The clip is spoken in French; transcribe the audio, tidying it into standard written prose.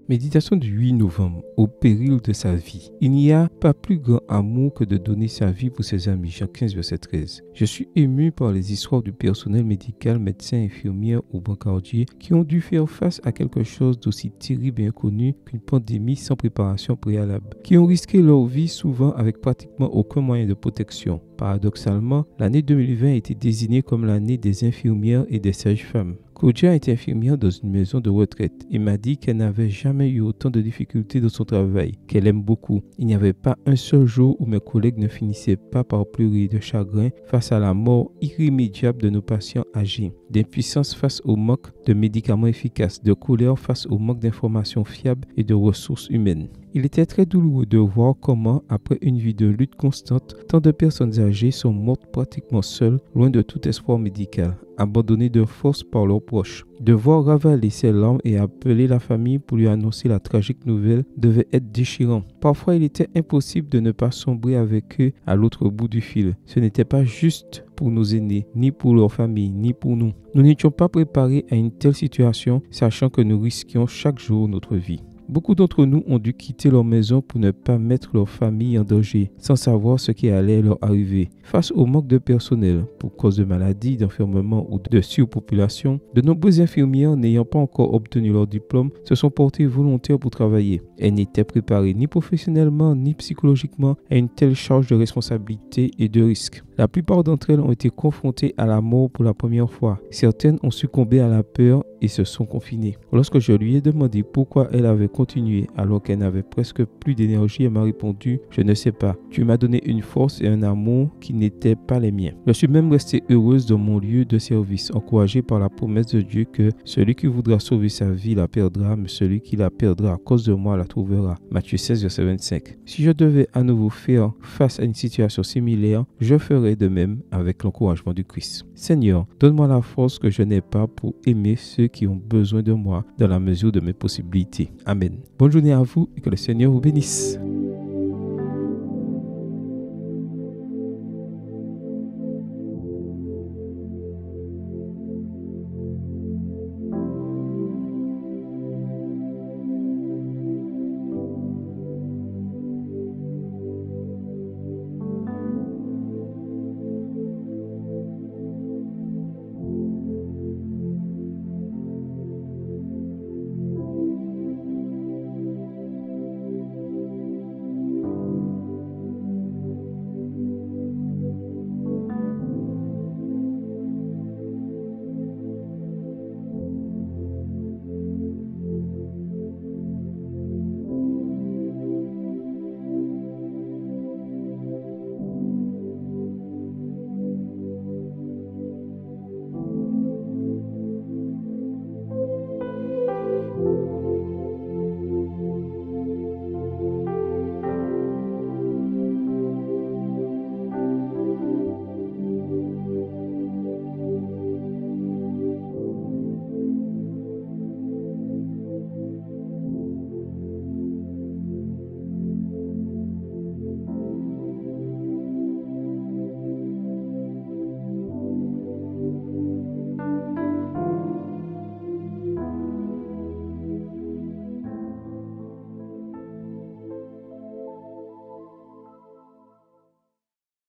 Méditation du 8 novembre, au péril de sa vie. Il n'y a pas plus grand amour que de donner sa vie pour ses amis. Jean 15, verset 13. Je suis ému par les histoires du personnel médical, médecins, infirmières ou brancardiers qui ont dû faire face à quelque chose d'aussi terrible et inconnu qu'une pandémie sans préparation préalable, qui ont risqué leur vie souvent avec pratiquement aucun moyen de protection. Paradoxalement, l'année 2020 a été désignée comme l'année des infirmières et des sages-femmes. Kodja était infirmière dans une maison de retraite et m'a dit qu'elle n'avait jamais eu autant de difficultés dans son travail, qu'elle aime beaucoup. Il n'y avait pas un seul jour où mes collègues ne finissaient pas par pleurer de chagrin face à la mort irrémédiable de nos patients âgés, d'impuissance face au manque de médicaments efficaces, de colère face au manque d'informations fiables et de ressources humaines. Il était très douloureux de voir comment, après une vie de lutte constante, tant de personnes âgées sont mortes pratiquement seules, loin de tout espoir médical, abandonnées de force par leurs proches. Devoir ravaler ses larmes et appeler la famille pour lui annoncer la tragique nouvelle devait être déchirant. Parfois, il était impossible de ne pas sombrer avec eux à l'autre bout du fil. Ce n'était pas juste pour nos aînés, ni pour leur famille, ni pour nous. Nous n'étions pas préparés à une telle situation, sachant que nous risquions chaque jour notre vie. Beaucoup d'entre nous ont dû quitter leur maison pour ne pas mettre leur famille en danger, sans savoir ce qui allait leur arriver. Face au manque de personnel, pour cause de maladies, d'enfermement ou de surpopulation, de nombreuses infirmières n'ayant pas encore obtenu leur diplôme se sont portées volontaires pour travailler. Elles n'étaient préparées ni professionnellement ni psychologiquement à une telle charge de responsabilité et de risque. La plupart d'entre elles ont été confrontées à la mort pour la première fois. Certaines ont succombé à la peur et se sont confinées. Lorsque je lui ai demandé pourquoi elle avait continué alors qu'elle n'avait presque plus d'énergie, elle m'a répondu « Je ne sais pas. Tu m'as donné une force et un amour qui n'étaient pas les miens. » Je suis même restée heureuse dans mon lieu de service, encouragée par la promesse de Dieu que celui qui voudra sauver sa vie la perdra, mais celui qui la perdra à cause de moi la trouvera. Matthieu 16, verset 25. Si je devais à nouveau faire face à une situation similaire, je ferais de même avec l'encouragement du Christ. Seigneur, donne-moi la force que je n'ai pas pour aimer ceux qui ont besoin de moi dans la mesure de mes possibilités. Amen. Bonne journée à vous et que le Seigneur vous bénisse.